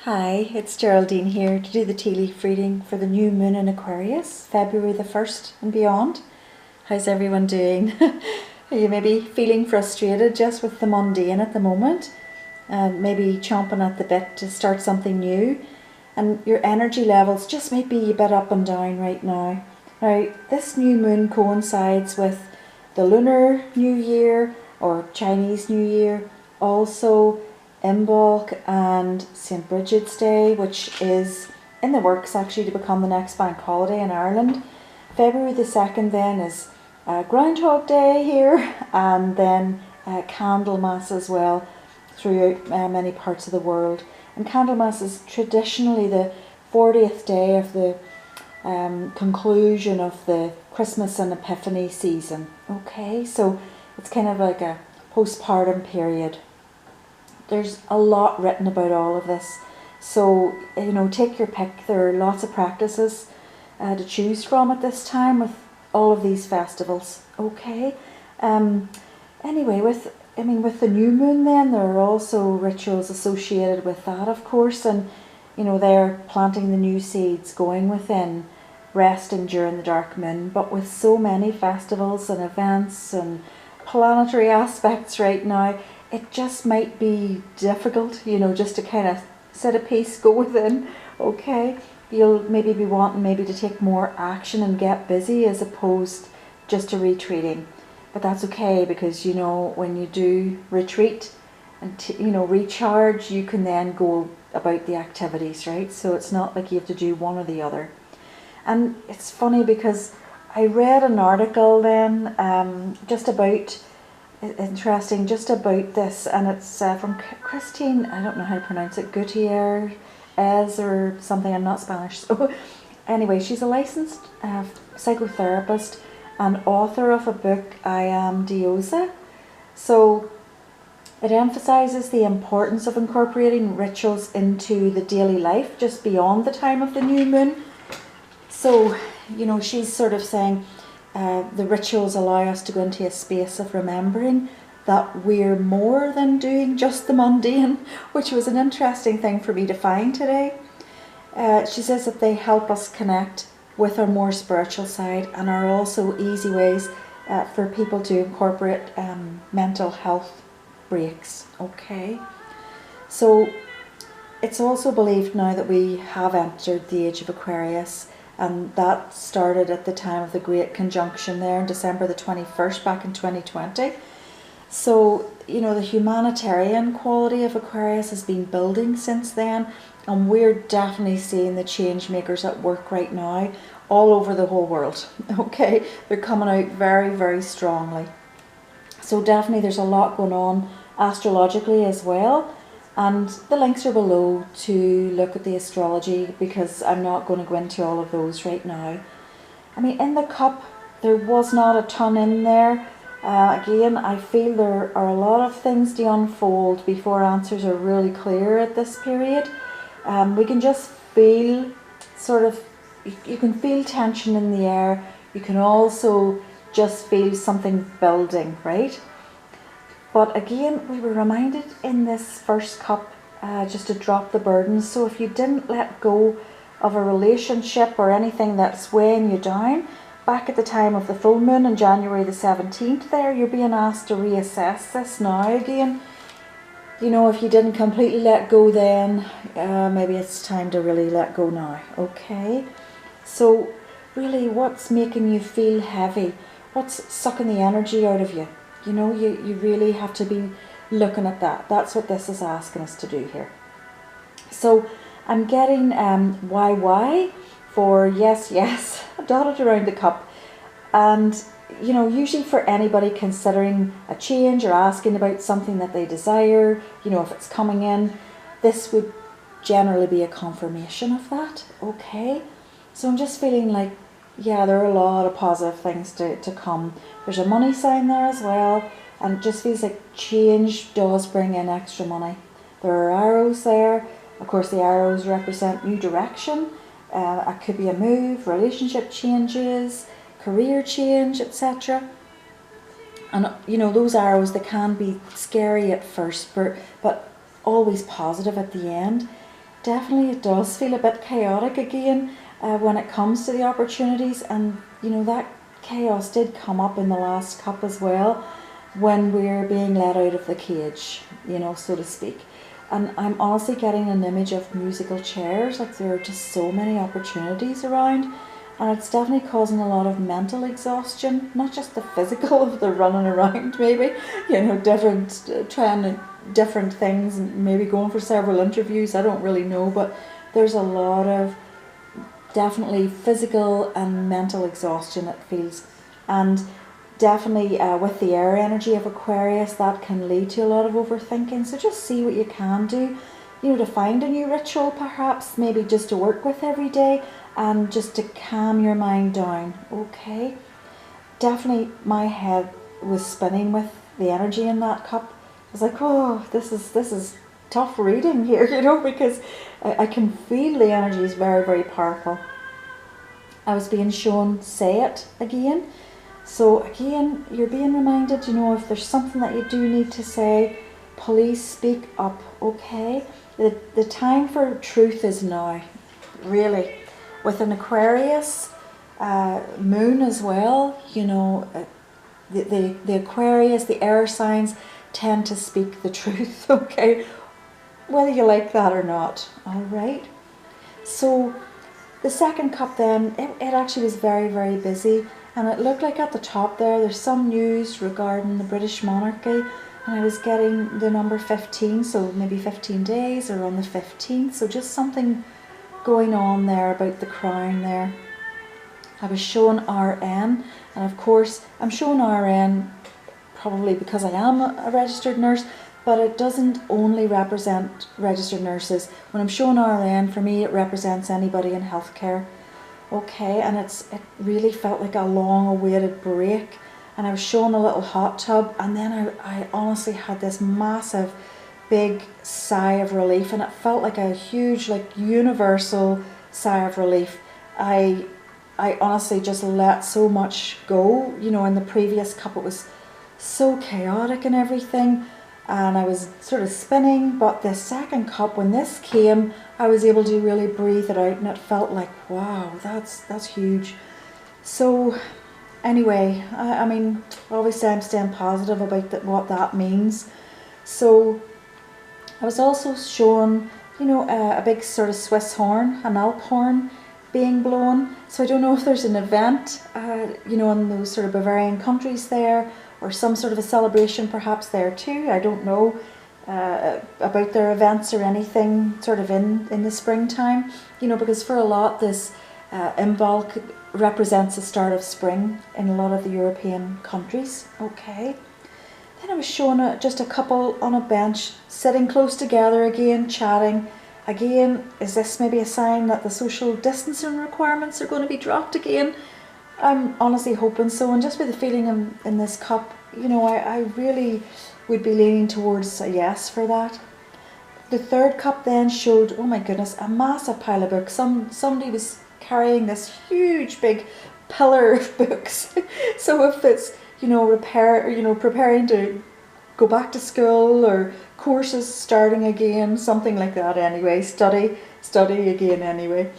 Hi, it's Geraldine here to do the tea leaf reading for the new moon in Aquarius, February the 1st and beyond. How's everyone doing? Are you maybe feeling frustrated just with the mundane at the moment? Maybe chomping at the bit to start something new? And your energy levels just might be a bit up and down right now. Now, this new moon coincides with the Lunar New Year or Chinese New Year, also Imbolc and St. Bridget's Day, which is in the works actually to become the next bank holiday in Ireland. February the 2nd then is Groundhog Day here, and then Candlemas as well throughout many parts of the world. And Candlemas is traditionally the 40th day of the conclusion of the Christmas and Epiphany season. Okay, so it's kind of like a postpartum period. There's a lot written about all of this, so take your pick. There are lots of practices to choose from at this time with all of these festivals. Okay, anyway, with the new moon then there are also rituals associated with that, of course, and they're planting the new seeds, going within, resting during the dark moon. But with so many festivals and events and planetary aspects right now, it just might be difficult, just to kind of set a pace, go within. Okay, you'll maybe be wanting to take more action and get busy as opposed just to retreating. But that's okay, because when you do retreat and recharge, you can then go about the activities, right? So it's not like you have to do one or the other. And it's funny because I read an article then just about this, and it's from Christine, I don't know how to pronounce it, Gutierrez or something, I'm not Spanish. So anyway, she's a licensed psychotherapist and author of a book, I Am Diosa. So it emphasizes the importance of incorporating rituals into the daily life just beyond the time of the new moon. So she's sort of saying the rituals allow us to go into a space of remembering that we're more than doing just the mundane, which was an interesting thing for me to find today. She says that they help us connect with our more spiritual side and are also easy ways for people to incorporate mental health breaks. Okay, so it's also believed now that we have entered the age of Aquarius, and that started at the time of the Great Conjunction there on December the 21st back in 2020. So, the humanitarian quality of Aquarius has been building since then, and we're definitely seeing the changemakers at work right now all over the whole world. Okay, they're coming out very, very strongly. So definitely there's a lot going on astrologically as well. And the links are below to look at the astrology, because I'm not going to go into all of those right now. In the cup, there was not a ton in there. Again, I feel there are a lot of things to unfold before answers are really clear at this period. We can just feel you can feel tension in the air. You can also just feel something building, right? But again, we were reminded in this first cup just to drop the burdens. So if you didn't let go of a relationship or anything that's weighing you down, back at the time of the full moon on January the 17th there, you're being asked to reassess this now again. If you didn't completely let go then, maybe it's time to really let go now. Okay, so really, what's making you feel heavy? What's sucking the energy out of you? You really have to be looking at that. That's what this is asking us to do here. So I'm getting YY for yes, yes, dotted around the cup. And, usually for anybody considering a change or asking about something that they desire, if it's coming in, this would generally be a confirmation of that. Okay, so I'm just feeling like, yeah, there are a lot of positive things to come. There's a money sign there as well, and it just feels like change does bring in extra money. There are arrows there. Of course, the arrows represent new direction. It could be a move, relationship changes, career change, etc. And those arrows, they can be scary at first, but always positive at the end. definitely it does feel a bit chaotic again when it comes to the opportunities, and you know that chaos did come up in the last cup as well when we're being let out of the cage, you know, so to speak. And I'm honestly getting an image of musical chairs, like there are just so many opportunities around, and it's definitely causing a lot of mental exhaustion, not just the physical of the running around maybe, you know, trying different things and maybe going for several interviews, I don't really know, but there's a lot of definitely physical and mental exhaustion it feels. And definitely with the air energy of Aquarius, that can lead to a lot of overthinking. So just see what you can do, you know, to find a new ritual perhaps, maybe just to work with every day and just to calm your mind down, okay? Definitely my head was spinning with the energy in that cup. I was like, oh, this is tough reading here, you know, because I can feel the energy is very, very powerful. I was being shown say it again. So again, you're being reminded, you know, if there's something that you do need to say, please speak up, okay? The time for truth is now, really. With an Aquarius moon as well, you know, the Aquarius, the air signs tend to speak the truth, okay? Whether you like that or not, all right? So the second cup then, it actually was very, very busy. And it looked like at the top there's some news regarding the British monarchy, and I was getting the number 15, so maybe 15 days or on the 15th, so just something going on there about the crown there. I was shown RN, and of course I'm shown RN probably because I am a registered nurse, but it doesn't only represent registered nurses. When I'm shown RN, for me it represents anybody in healthcare. Okay, and it really felt like a long awaited break, and I was shown a little hot tub, and then I honestly had this massive big sigh of relief, and it felt like a huge, like, universal sigh of relief. I honestly just let so much go, you know. In the previous cup it was so chaotic and everything, and I was sort of spinning, but the second cup, when this came, I was able to really breathe it out, and it felt like, wow, that's huge. So anyway, I mean, obviously I'm staying positive about what that means. So I was also shown, you know, a big sort of Swiss horn, an Alp horn being blown. So I don't know if there's an event, you know, in those sort of Bavarian countries there, or some sort of a celebration perhaps there too. I don't know about their events or anything sort of in the springtime, you know, because for a lot this Imbolc represents the start of spring in a lot of the European countries. Okay. Then I was shown just a couple on a bench sitting close together again, chatting. Again, is this maybe a sign that the social distancing requirements are going to be dropped again? I'm honestly hoping so, and just with the feeling in this cup, you know, I really would be leaning towards a yes for that. The third cup then showed, oh my goodness, a massive pile of books. Somebody was carrying this huge big pillar of books. So if it's, you know, preparing to go back to school, or courses starting again, something like that anyway, study again anyway.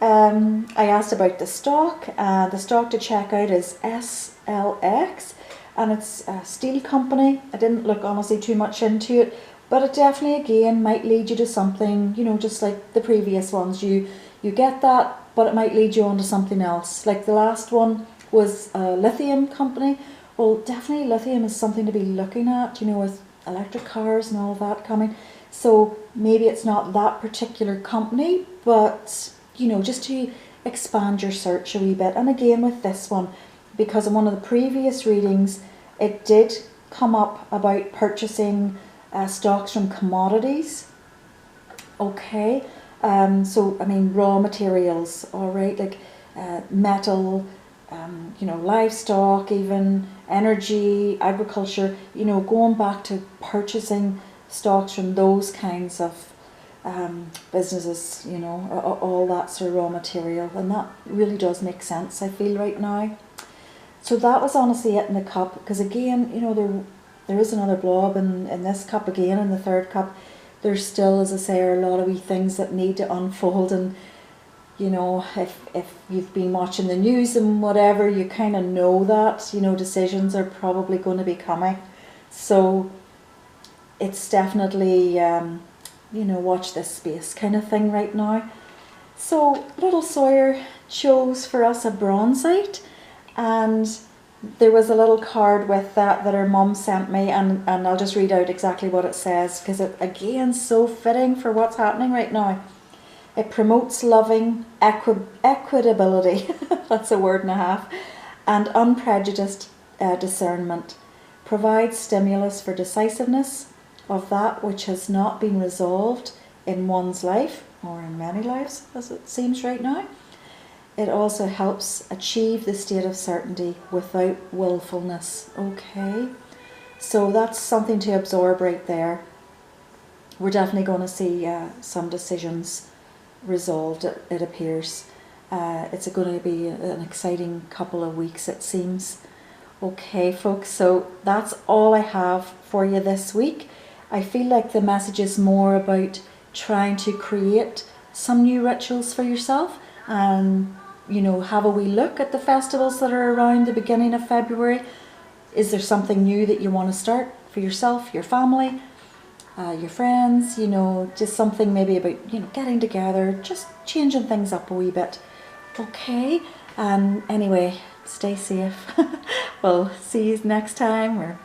I asked about the stock. The stock to check out is SLX, and it's a steel company. I didn't look honestly too much into it, but it definitely again might lead you to something, you know, just like the previous ones. You get that, but it might lead you on to something else. Like the last one was a lithium company. Well, definitely lithium is something to be looking at, you know, with electric cars and all of that coming. So maybe it's not that particular company, but you know, just to expand your search a wee bit. And again with this one, because in one of the previous readings it did come up about purchasing stocks from commodities. Okay, so I mean raw materials, all right, like metal, you know, livestock, even energy, agriculture, you know, going back to purchasing stocks from those kinds of businesses, you know, all that sort of raw material, and that really does make sense, I feel, right now. So that was honestly it in the cup, because again, you know, there is another blob in this cup again, in the third cup, There's still, as I say, are a lot of wee things that need to unfold, and you know, if you've been watching the news and whatever, you kind of know that, you know, decisions are probably going to be coming. So it's definitely, you know, watch this space kind of thing right now. So little Sawyer chose for us a Bronzite, and there was a little card with that her mum sent me, and I'll just read out exactly what it says, because it again so fitting for what's happening right now. It promotes loving equitability, that's a word and a half, and unprejudiced discernment, provides stimulus for decisiveness of that which has not been resolved in one's life, or in many lives as it seems right now. It also helps achieve the state of certainty without willfulness. Okay, so that's something to absorb right there. We're definitely going to see some decisions resolved, it appears. It's going to be an exciting couple of weeks, it seems. Okay folks, so that's all I have for you this week. I feel like the message is more about trying to create some new rituals for yourself, and you know, have a wee look at the festivals that are around the beginning of February. Is there something new that you want to start for yourself, your family, your friends, you know, just something maybe about, you know, getting together, just changing things up a wee bit. Okay, anyway, stay safe. We'll see you next time, or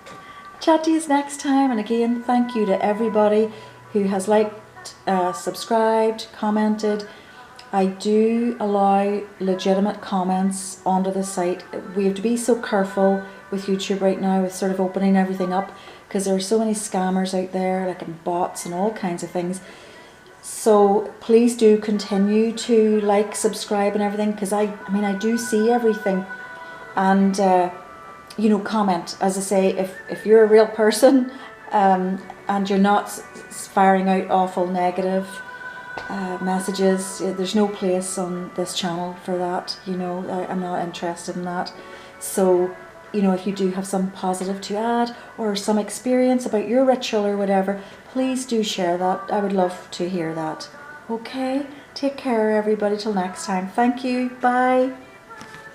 chat to you next time. And again, thank you to everybody who has liked, subscribed, commented. I do allow legitimate comments onto the site. We have to be so careful with YouTube right now with sort of opening everything up, because there are so many scammers out there, like in bots and all kinds of things. So please do continue to like, subscribe and everything, because I mean I do see everything, and you know, comment. As I say, if you're a real person and you're not firing out awful negative messages, there's no place on this channel for that. You know, I'm not interested in that. So you know, if you do have some positive to add, or some experience about your ritual or whatever, please do share that. I would love to hear that. Okay, take care everybody, till next time. Thank you, bye.